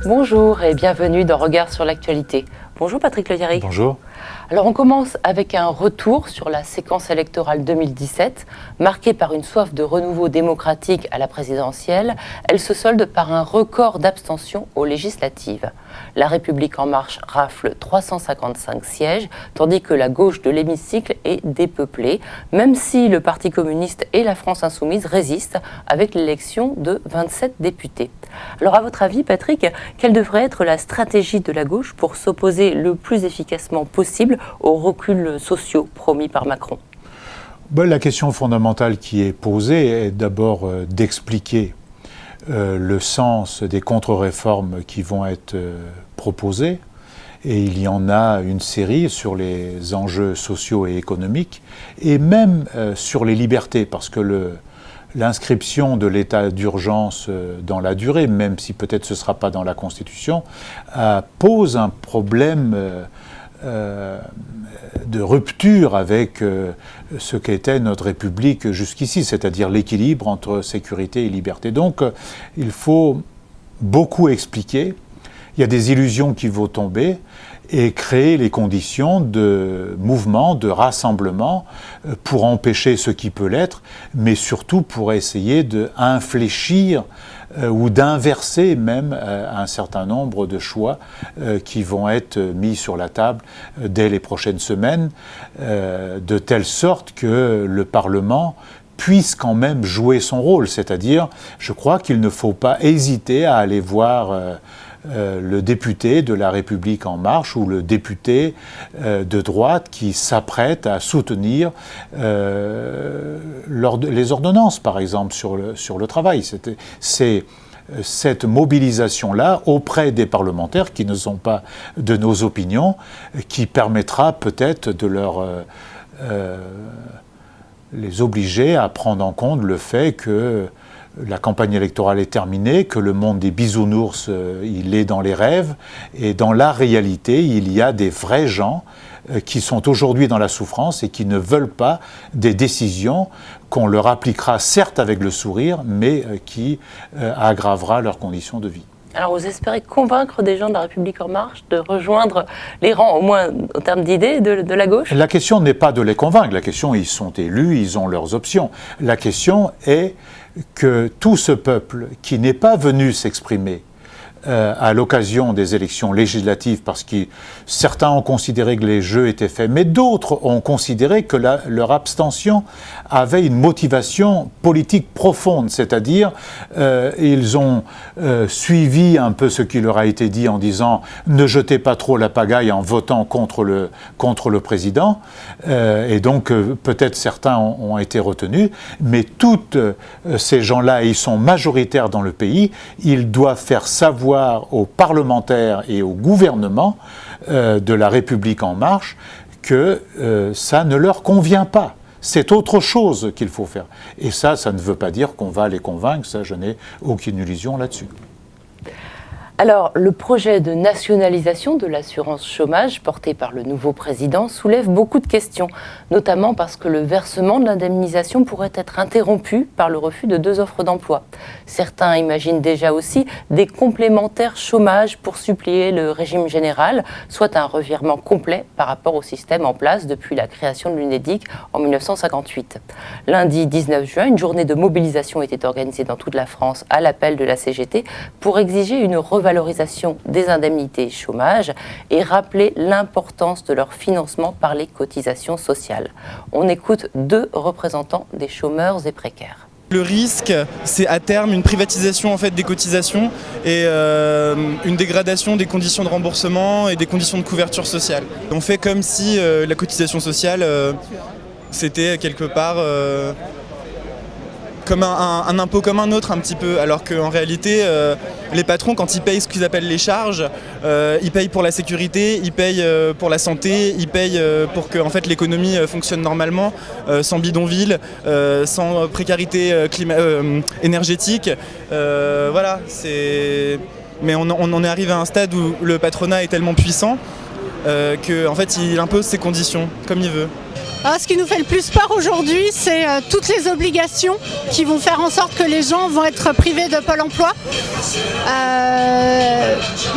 Bonjour et bienvenue dans Regard sur l'actualité. Bonjour Patrick Le Hiéricke. Bonjour. Alors on commence avec un retour sur la séquence électorale 2017, marquée par une soif de renouveau démocratique à la présidentielle. Elle se solde par un record d'abstention aux législatives. La République en marche rafle 355 sièges, tandis que la gauche de l'hémicycle est dépeuplée, même si le Parti communiste et la France insoumise résistent avec l'élection de 27 députés. Alors à votre avis, Patrick, quelle devrait être la stratégie de la gauche pour s'opposer le plus efficacement possible aux reculs sociaux promis par Macron? La question fondamentale qui est posée est d'abord d'expliquer le sens des contre-réformes qui vont être proposées. Et il y en a une série sur les enjeux sociaux et économiques, et même sur les libertés, parce que l'inscription de l'état d'urgence dans la durée, même si peut-être ce ne sera pas dans la Constitution, pose un problème de rupture avec ce qu'était notre République jusqu'ici, c'est-à-dire l'équilibre entre sécurité et liberté. Donc il faut beaucoup expliquer, il y a des illusions qui vont tomber, et créer les conditions de mouvement, de rassemblement pour empêcher ce qui peut l'être, mais surtout pour essayer d'infléchir ou d'inverser même un certain nombre de choix qui vont être mis sur la table dès les prochaines semaines, de telle sorte que le Parlement puisse quand même jouer son rôle. C'est-à-dire, je crois qu'il ne faut pas hésiter à aller voir le député de La République En Marche ou le député de droite qui s'apprête à soutenir les ordonnances, par exemple, sur le travail. C'est cette mobilisation-là auprès des parlementaires qui ne sont pas de nos opinions, qui permettra peut-être de les obliger à prendre en compte le fait que la campagne électorale est terminée, que le monde des bisounours, il est dans les rêves, et dans la réalité, il y a des vrais gens qui sont aujourd'hui dans la souffrance et qui ne veulent pas des décisions qu'on leur appliquera certes avec le sourire, mais qui aggravera leurs conditions de vie. Alors vous espérez convaincre des gens de La République En Marche de rejoindre les rangs, au moins en termes d'idées, de la gauche? La question n'est pas de les convaincre, la question, ils sont élus, ils ont leurs options. La question est que tout ce peuple qui n'est pas venu s'exprimer à l'occasion des élections législatives, parce que certains ont considéré que les jeux étaient faits, mais d'autres ont considéré que leur abstention avait une motivation politique profonde, c'est-à-dire ils ont suivi un peu ce qui leur a été dit en disant « ne jetez pas trop la pagaille en votant contre le président », et donc peut-être certains ont été retenus, mais tous ces gens-là, ils sont majoritaires dans le pays, ils doivent faire savoir aux parlementaires et au gouvernement de La République En Marche que ça ne leur convient pas. C'est autre chose qu'il faut faire. Et ça ne veut pas dire qu'on va les convaincre, ça je n'ai aucune illusion là-dessus. Alors, le projet de nationalisation de l'assurance chômage porté par le nouveau président soulève beaucoup de questions, notamment parce que le versement de l'indemnisation pourrait être interrompu par le refus de 2 offres d'emploi. Certains imaginent déjà aussi des complémentaires chômage pour suppléer le régime général, soit un revirement complet par rapport au système en place depuis la création de l'UNEDIC en 1958. Lundi 19 juin, une journée de mobilisation était organisée dans toute la France à l'appel de la CGT pour exiger une revalorisation des indemnités chômage et rappeler l'importance de leur financement par les cotisations sociales. On écoute 2 représentants des chômeurs et précaires. Le risque, c'est à terme une privatisation en fait, des cotisations et une dégradation des conditions de remboursement et des conditions de couverture sociale. On fait comme si la cotisation sociale, c'était quelque part comme un impôt comme un autre un petit peu, alors qu'en réalité, les patrons, quand ils payent ce qu'ils appellent les charges, ils payent pour la sécurité, ils payent pour la santé, ils payent pour que en fait, l'économie fonctionne normalement, sans bidonville, sans précarité énergétique. Voilà, mais on en est arrivé à un stade où le patronat est tellement puissant qu'en fait il impose ses conditions comme il veut. Ce qui nous fait le plus peur aujourd'hui, c'est toutes les obligations qui vont faire en sorte que les gens vont être privés de Pôle emploi.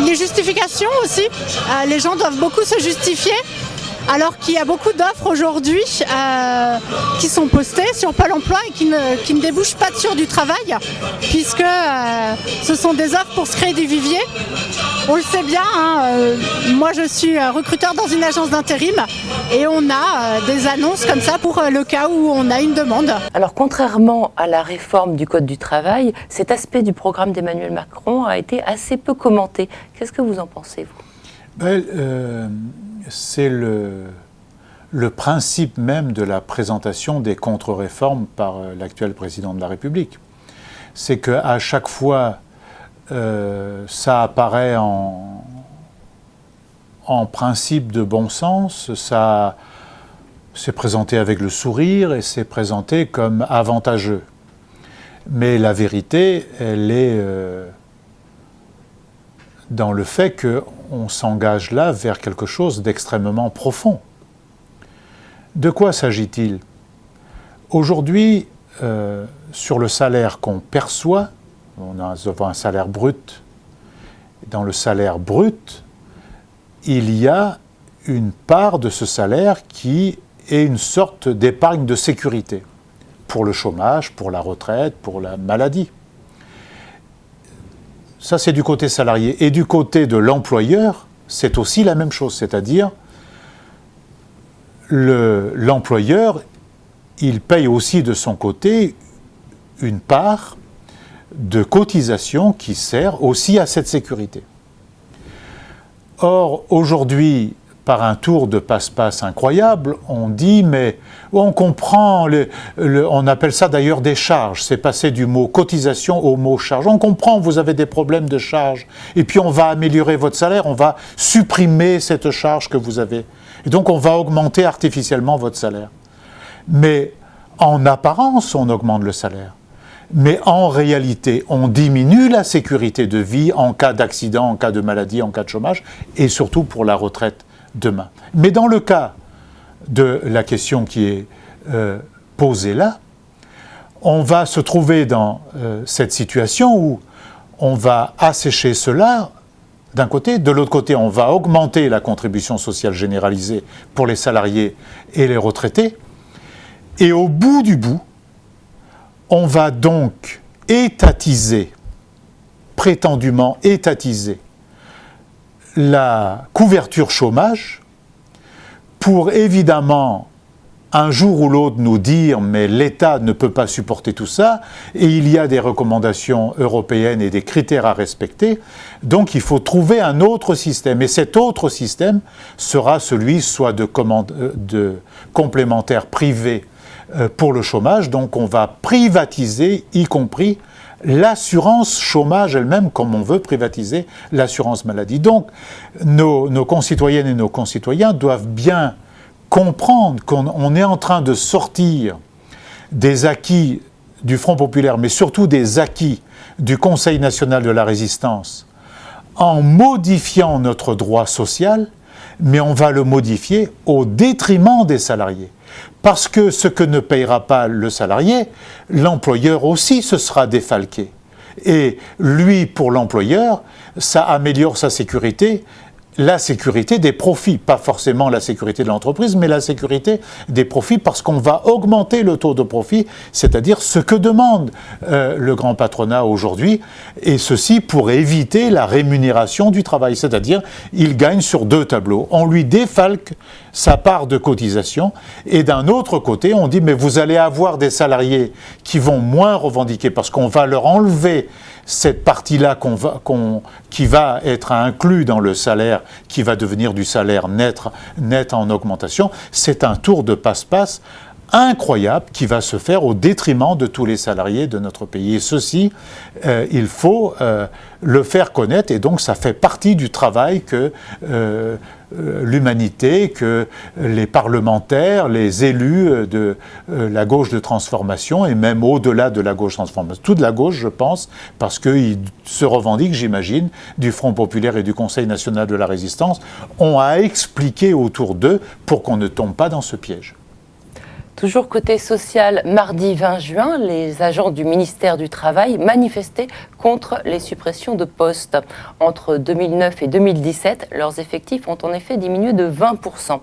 Les justifications aussi. Les gens doivent beaucoup se justifier, alors qu'il y a beaucoup d'offres aujourd'hui qui sont postées sur Pôle emploi et qui ne débouchent pas sur du travail, puisque ce sont des offres pour se créer des viviers. On le sait bien, moi je suis recruteur dans une agence d'intérim et on a des annonces comme ça pour le cas où on a une demande. Alors contrairement à la réforme du Code du travail, cet aspect du programme d'Emmanuel Macron a été assez peu commenté. Qu'est-ce que vous en pensez, vous ? C'est le principe même de la présentation des contre-réformes par l'actuel président de la République. C'est qu'à chaque fois, ça apparaît en principe de bon sens, ça c'est présenté avec le sourire et c'est présenté comme avantageux. Mais la vérité, elle est dans le fait qu'on s'engage là vers quelque chose d'extrêmement profond. De quoi s'agit-il ? Aujourd'hui, sur le salaire qu'on perçoit, on a un salaire brut. Dans le salaire brut, il y a une part de ce salaire qui est une sorte d'épargne de sécurité pour le chômage, pour la retraite, pour la maladie. Ça, c'est du côté salarié. Et du côté de l'employeur, c'est aussi la même chose. C'est-à-dire, l'employeur, il paye aussi de son côté une part de cotisation qui sert aussi à cette sécurité. Or, aujourd'hui, par un tour de passe-passe incroyable, on dit, mais on comprend, on appelle ça d'ailleurs des charges, c'est passé du mot cotisation au mot charge. On comprend, vous avez des problèmes de charge, et puis on va améliorer votre salaire, on va supprimer cette charge que vous avez. Et donc on va augmenter artificiellement votre salaire. Mais en apparence, on augmente le salaire. Mais en réalité, on diminue la sécurité de vie en cas d'accident, en cas de maladie, en cas de chômage, et surtout pour la retraite demain. Mais dans le cas de la question qui est posée là, on va se trouver dans cette situation où on va assécher cela d'un côté, de l'autre côté, on va augmenter la contribution sociale généralisée pour les salariés et les retraités, et au bout du bout, on va donc étatiser, prétendument étatiser, la couverture chômage pour évidemment un jour ou l'autre nous dire mais l'État ne peut pas supporter tout ça et il y a des recommandations européennes et des critères à respecter, donc il faut trouver un autre système et cet autre système sera celui soit de complémentaires privés pour le chômage, donc on va privatiser y compris l'assurance chômage elle-même, comme on veut privatiser l'assurance maladie. Donc, nos concitoyennes et nos concitoyens doivent bien comprendre qu'on est en train de sortir des acquis du Front populaire, mais surtout des acquis du Conseil national de la résistance, en modifiant notre droit social, mais on va le modifier au détriment des salariés. Parce que ce que ne payera pas le salarié, l'employeur aussi se sera défalqué. Et lui, pour l'employeur, ça améliore sa sécurité, la sécurité des profits, pas forcément la sécurité de l'entreprise, mais la sécurité des profits parce qu'on va augmenter le taux de profit, c'est-à-dire ce que demande le grand patronat aujourd'hui, et ceci pour éviter la rémunération du travail, c'est-à-dire il gagne sur deux tableaux. On lui défalque sa part de cotisation, et d'un autre côté, on dit mais vous allez avoir des salariés qui vont moins revendiquer parce qu'on va leur enlever cette partie-là qui va être inclus dans le salaire, qui va devenir du salaire net en augmentation. C'est un tour de passe-passe incroyable qui va se faire au détriment de tous les salariés de notre pays. Et ceci, il faut le faire connaître, et donc ça fait partie du travail que l'humanité, que les parlementaires, les élus de la gauche de transformation, et même au-delà de la gauche de transformation, toute la gauche, je pense, parce qu'ils se revendiquent, j'imagine, du Front populaire et du Conseil national de la résistance, ont à expliquer autour d'eux pour qu'on ne tombe pas dans ce piège. Toujours côté social, mardi 20 juin, les agents du ministère du Travail manifestaient contre les suppressions de postes. Entre 2009 et 2017, leurs effectifs ont en effet diminué de 20%.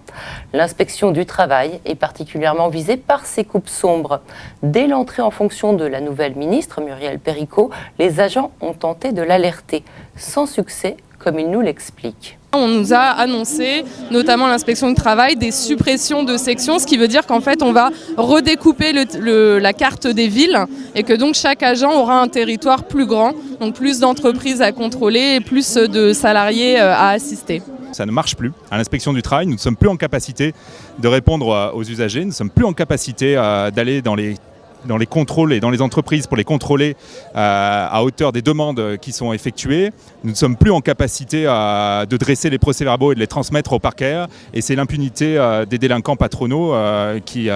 L'inspection du travail est particulièrement visée par ces coupes sombres. Dès l'entrée en fonction de la nouvelle ministre, Muriel Pénicaud, les agents ont tenté de l'alerter. Sans succès, comme il nous l'explique. On nous a annoncé, notamment l'inspection du travail, des suppressions de sections, ce qui veut dire qu'en fait on va redécouper la carte des villes et que donc chaque agent aura un territoire plus grand, donc plus d'entreprises à contrôler et plus de salariés à assister. Ça ne marche plus. À l'inspection du travail, nous ne sommes plus en capacité de répondre aux usagers, nous ne sommes plus en capacité d'aller dans les contrôles et dans les entreprises pour les contrôler à hauteur des demandes qui sont effectuées. Nous ne sommes plus en capacité de dresser les procès-verbaux et de les transmettre au parquet. Et c'est l'impunité des délinquants patronaux qui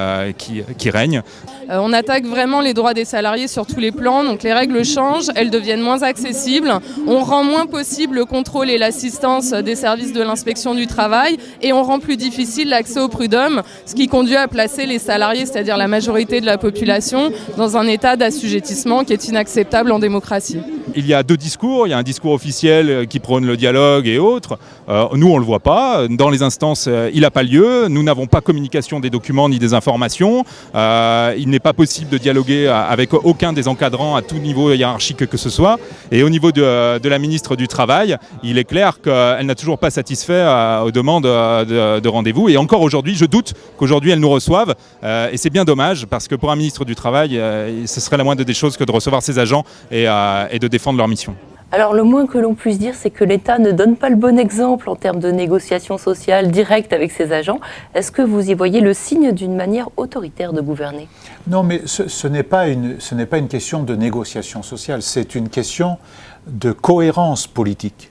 règne. On attaque vraiment les droits des salariés sur tous les plans. Donc les règles changent, elles deviennent moins accessibles. On rend moins possible le contrôle et l'assistance des services de l'inspection du travail. Et on rend plus difficile l'accès au prud'homme, ce qui conduit à placer les salariés, c'est-à-dire la majorité de la population, dans un état d'assujettissement qui est inacceptable en démocratie. Il y a deux discours. Il y a un discours officiel qui prône le dialogue et autres. Nous, on ne le voit pas. Dans les instances, il n'a pas lieu. Nous n'avons pas communication des documents ni des informations. Il n'est pas possible de dialoguer avec aucun des encadrants à tout niveau hiérarchique que ce soit. Et au niveau de la ministre du Travail, il est clair qu'elle n'a toujours pas satisfait aux demandes de rendez-vous. Et encore aujourd'hui, je doute qu'aujourd'hui, elle nous reçoive. Et c'est bien dommage, parce que pour un ministre du Travail, ce serait la moindre des choses que de recevoir ses agents et de défendre leur mission. Alors le moins que l'on puisse dire, c'est que l'État ne donne pas le bon exemple en termes de négociation sociale directe avec ses agents. Est-ce que vous y voyez le signe d'une manière autoritaire de gouverner ? Non, mais ce n'est pas une question de négociation sociale, c'est une question de cohérence politique.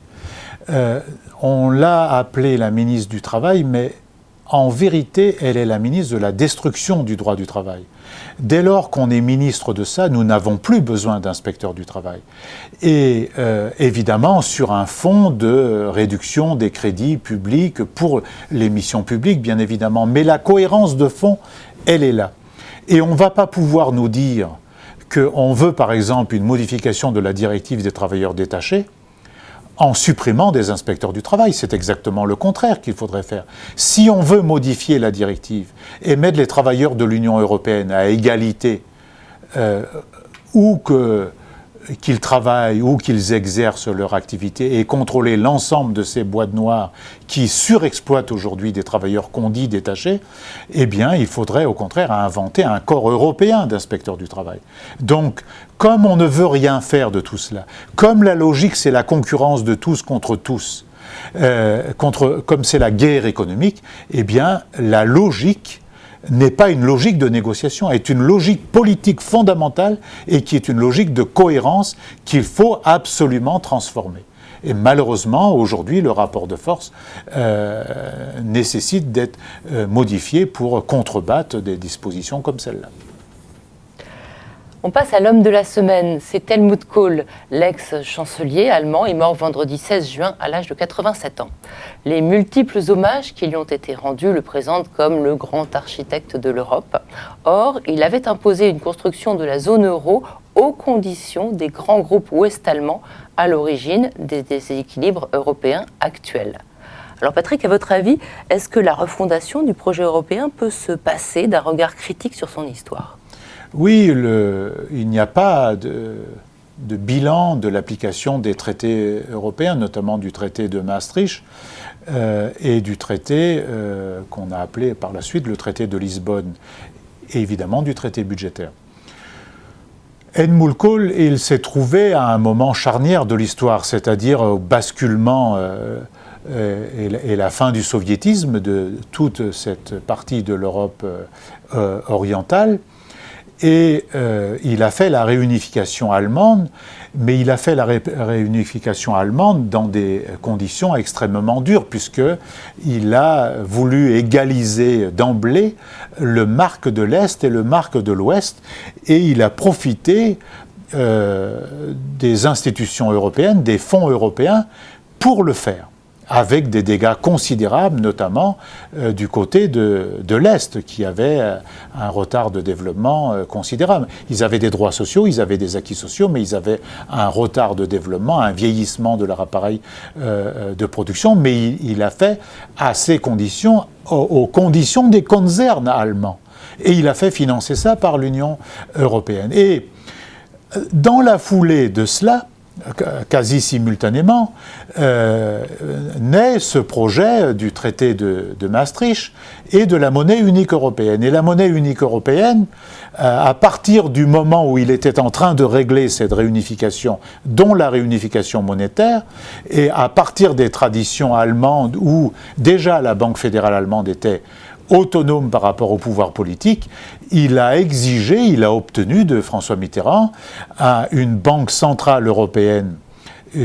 On l'a appelée la ministre du Travail, mais en vérité, elle est la ministre de la destruction du droit du travail. Dès lors qu'on est ministre de ça, nous n'avons plus besoin d'inspecteurs du travail. Et évidemment, sur un fond de réduction des crédits publics pour les missions publiques, bien évidemment. Mais la cohérence de fond, elle est là. Et on ne va pas pouvoir nous dire qu'on veut, par exemple, une modification de la directive des travailleurs détachés en supprimant des inspecteurs du travail. C'est exactement le contraire qu'il faudrait faire. Si on veut modifier la directive et mettre les travailleurs de l'Union européenne à égalité, qu'ils travaillent ou qu'ils exercent leur activité, et contrôler l'ensemble de ces boîtes noires qui surexploitent aujourd'hui des travailleurs qu'on dit détachés, eh bien, il faudrait au contraire inventer un corps européen d'inspecteurs du travail. Donc, comme on ne veut rien faire de tout cela, comme la logique c'est la concurrence de tous contre tous, comme c'est la guerre économique, eh bien, la logique n'est pas une logique de négociation, est une logique politique fondamentale et qui est une logique de cohérence qu'il faut absolument transformer. Et malheureusement, aujourd'hui, le rapport de force nécessite d'être modifié pour contrebattre des dispositions comme celle-là. On passe à l'homme de la semaine, c'est Helmut Kohl, l'ex-chancelier allemand est mort vendredi 16 juin à l'âge de 87 ans. Les multiples hommages qui lui ont été rendus le présentent comme le grand architecte de l'Europe. Or, il avait imposé une construction de la zone euro aux conditions des grands groupes ouest-allemands à l'origine des déséquilibres européens actuels. Alors Patrick, à votre avis, est-ce que la refondation du projet européen peut se passer d'un regard critique sur son histoire ? Oui, il n'y a pas de bilan de l'application des traités européens, notamment du traité de Maastricht et du traité qu'on a appelé par la suite le traité de Lisbonne, et évidemment du traité budgétaire. Helmut Kohl, il s'est trouvé à un moment charnière de l'histoire, c'est-à-dire au basculement et la fin du soviétisme de toute cette partie de l'Europe orientale. Et il a fait la réunification allemande, mais il a fait la réunification allemande dans des conditions extrêmement dures, puisqu'il a voulu égaliser d'emblée le marque de l'Est et le marque de l'Ouest, et il a profité des institutions européennes, des fonds européens, pour le faire, avec des dégâts considérables, notamment du côté de l'Est, qui avait un retard de développement considérable. Ils avaient des droits sociaux, ils avaient des acquis sociaux, mais ils avaient un retard de développement, un vieillissement de leur appareil de production, mais il a fait à ces conditions, aux conditions des Konzerne allemands. Et il a fait financer ça par l'Union européenne. Et dans la foulée de cela, quasi simultanément, naît ce projet du traité de Maastricht et de la monnaie unique européenne. Et la monnaie unique européenne, à partir du moment où il était en train de régler cette réunification, dont la réunification monétaire, et à partir des traditions allemandes où déjà la Banque fédérale allemande était autonome par rapport au pouvoir politique, il a exigé, il a obtenu de François Mitterrand une banque centrale européenne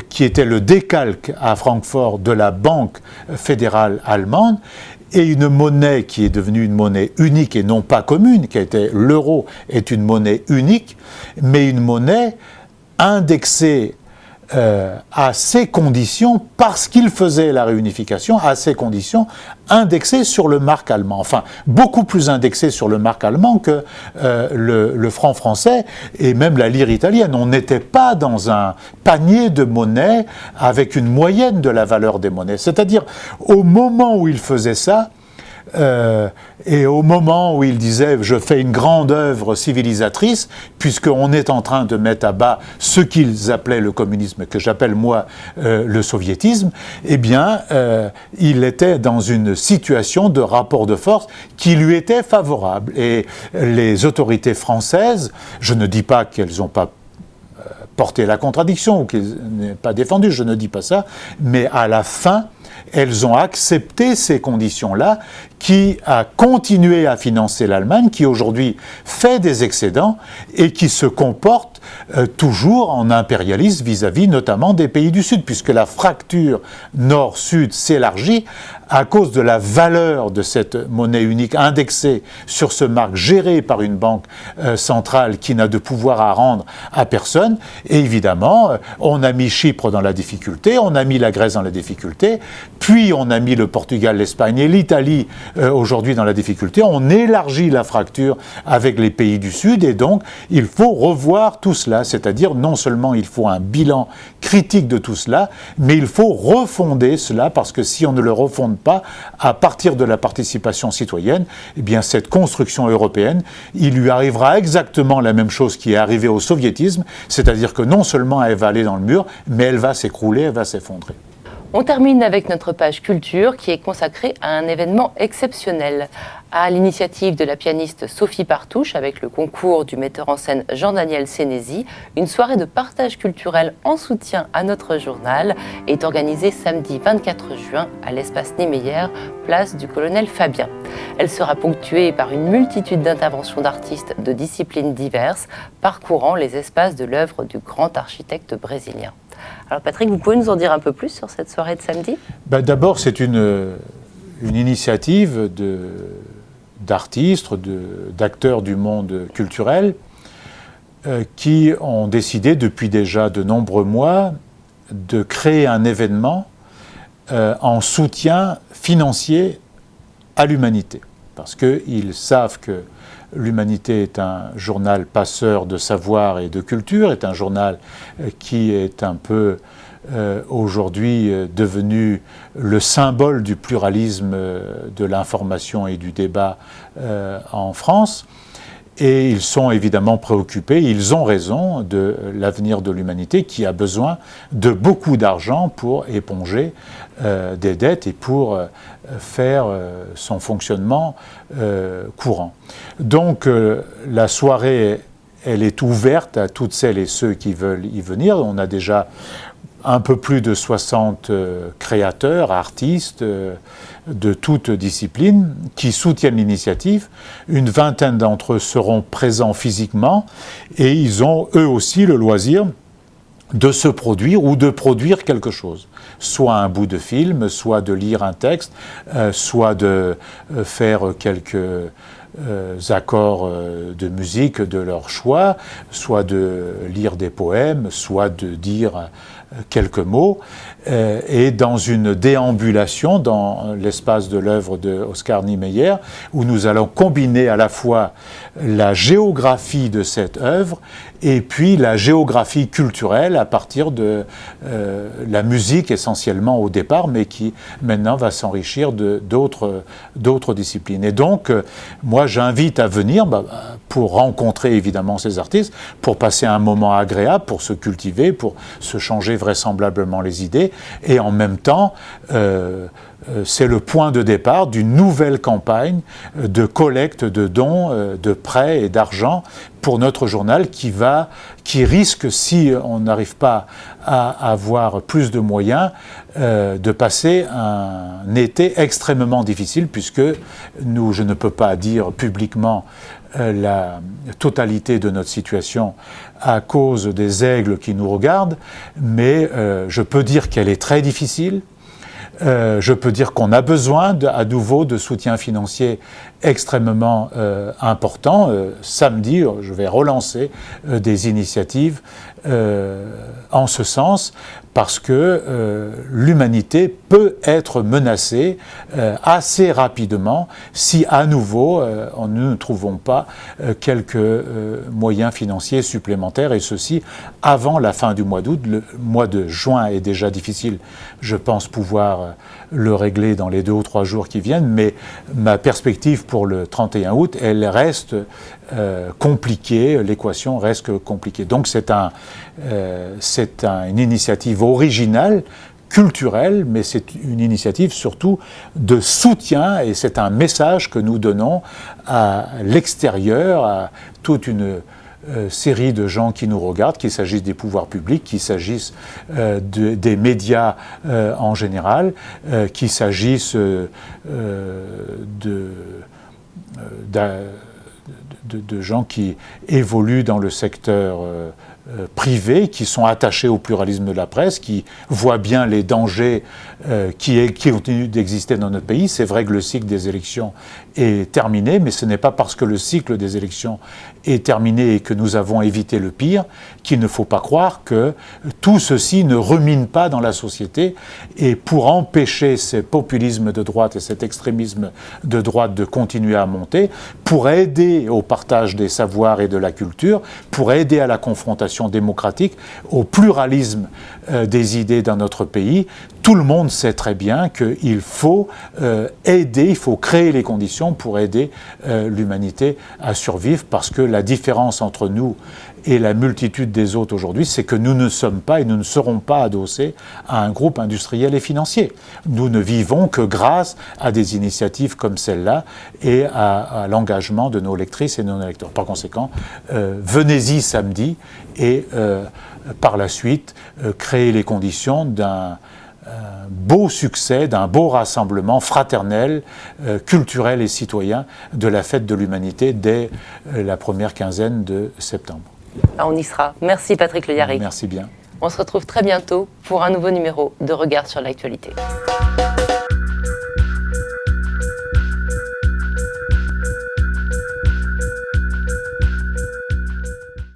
qui était le décalque à Francfort de la Banque fédérale allemande, et une monnaie qui est devenue une monnaie unique et non pas commune, qui a été l'euro, est une monnaie unique, mais une monnaie indexée à ces conditions, parce qu'il faisait la réunification, à ces conditions, indexé sur le mark allemand. Enfin, beaucoup plus indexé sur le mark allemand que le franc français et même la lire italienne. On n'était pas dans un panier de monnaies avec une moyenne de la valeur des monnaies. C'est-à-dire, au moment où il faisait ça, et au moment où il disait « je fais une grande œuvre civilisatrice », puisqu'on est en train de mettre à bas ce qu'ils appelaient le communisme, que j'appelle moi le soviétisme, eh bien, il était dans une situation de rapport de force qui lui était favorable. Et les autorités françaises, je ne dis pas qu'elles n'ont pas porté la contradiction ou qu'elles n'ont pas défendu, je ne dis pas ça, mais à la fin, elles ont accepté ces conditions-là, qui a continué à financer l'Allemagne, qui aujourd'hui fait des excédents et qui se comporte toujours en impérialiste vis-à-vis notamment des pays du Sud, puisque la fracture nord-sud s'élargit à cause de la valeur de cette monnaie unique indexée sur ce marque géré par une banque centrale qui n'a de pouvoir à rendre à personne. Et évidemment, on a mis Chypre dans la difficulté, on a mis la Grèce dans la difficulté, puis on a mis le Portugal, l'Espagne et l'Italie aujourd'hui dans la difficulté. On élargit la fracture avec les pays du Sud et donc il faut revoir tout cela, c'est-à-dire non seulement il faut un bilan critique de tout cela, mais il faut refonder cela, parce que si on ne le refonde pas à partir de la participation citoyenne, eh bien cette construction européenne, il lui arrivera exactement la même chose qui est arrivée au soviétisme, c'est-à-dire que non seulement elle va aller dans le mur, mais elle va s'écrouler, elle va s'effondrer. On termine avec notre page culture qui est consacrée à un événement exceptionnel. À l'initiative de la pianiste Sophie Partouche, avec le concours du metteur en scène Jean-Daniel Sénézy, une soirée de partage culturel en soutien à notre journal est organisée samedi 24 juin à l'espace Niemeyer, place du Colonel Fabien. Elle sera ponctuée par une multitude d'interventions d'artistes de disciplines diverses, parcourant les espaces de l'œuvre du grand architecte brésilien. Alors Patrick, vous pouvez nous en dire un peu plus sur cette soirée de samedi ? D'abord, c'est une initiative d'artistes, d'acteurs du monde culturel qui ont décidé depuis déjà de nombreux mois de créer un événement en soutien financier à l'humanité. Parce qu'ils savent que l'Humanité est un journal passeur de savoir et de culture, est un journal qui est un peu aujourd'hui devenu le symbole du pluralisme de l'information et du débat en France. Et ils sont évidemment préoccupés, ils ont raison, de l'avenir de l'humanité qui a besoin de beaucoup d'argent pour éponger des dettes et pour faire son fonctionnement courant. Donc la soirée, elle est ouverte à toutes celles et ceux qui veulent y venir. On a déjà un peu plus de 60 créateurs, artistes de toutes disciplines qui soutiennent l'initiative. Une vingtaine d'entre eux seront présents physiquement et ils ont eux aussi le loisir de se produire ou de produire quelque chose. Soit un bout de film, soit de lire un texte, soit de faire quelques accords de musique de leur choix, soit de lire des poèmes, soit de dire quelques mots, et dans une déambulation dans l'espace de l'œuvre de Oscar Niemeyer, où nous allons combiner à la fois la géographie de cette œuvre et puis la géographie culturelle à partir de la musique essentiellement au départ, mais qui maintenant va s'enrichir d'autres disciplines. Et donc, moi j'invite à venir pour rencontrer évidemment ces artistes, pour passer un moment agréable, pour se cultiver, pour se changer vraisemblablement les idées, et en même temps, c'est le point de départ d'une nouvelle campagne de collecte de dons, de prêts et d'argent pour notre journal qui risque, si on n'arrive pas à avoir plus de moyens, de passer un été extrêmement difficile, puisque je ne peux pas dire publiquement la totalité de notre situation à cause des aigles qui nous regardent, mais je peux dire qu'elle est très difficile. Je peux dire qu'on a besoin à nouveau de soutien financier extrêmement important. Samedi, je vais relancer des initiatives en ce sens, parce que l'humanité peut être menacée assez rapidement si à nouveau nous ne trouvons pas quelques moyens financiers supplémentaires, et ceci avant la fin du mois d'août. Le mois de juin est déjà difficile, je pense pouvoir le régler dans les 2 ou 3 jours qui viennent, mais ma perspective pour le 31 août, elle reste compliquée, l'équation reste compliquée. Donc c'est une initiative originale, culturelle, mais c'est une initiative surtout de soutien, et c'est un message que nous donnons à l'extérieur, à toute une série de gens qui nous regardent, qu'il s'agisse des pouvoirs publics, qu'il s'agisse des médias en général, qu'il s'agisse de gens qui évoluent dans le secteur privés, qui sont attachés au pluralisme de la presse, qui voient bien les dangers qui continuent d'exister dans notre pays. C'est vrai que le cycle des élections est terminé, mais ce n'est pas parce que le cycle des élections est terminé et que nous avons évité le pire qu'il ne faut pas croire que tout ceci ne remine pas dans la société. Et pour empêcher ce populisme de droite et cet extrémisme de droite de continuer à monter, pour aider au partage des savoirs et de la culture, pour aider à la confrontation démocratique, au pluralisme des idées dans notre pays, tout le monde sait très bien qu'il faut aider, il faut créer les conditions pour aider l'humanité à survivre, parce que la différence entre nous et la multitude des autres aujourd'hui, c'est que nous ne sommes pas et nous ne serons pas adossés à un groupe industriel et financier. Nous ne vivons que grâce à des initiatives comme celle-là et à l'engagement de nos lectrices et de nos lecteurs. Par conséquent, venez-y samedi et par la suite, créer les conditions d'un beau succès, d'un beau rassemblement fraternel, culturel et citoyen de la fête de l'humanité dès la première quinzaine de septembre. On y sera. Merci Patrick Le Yarrick. Merci bien. On se retrouve très bientôt pour un nouveau numéro de Regard sur l'actualité.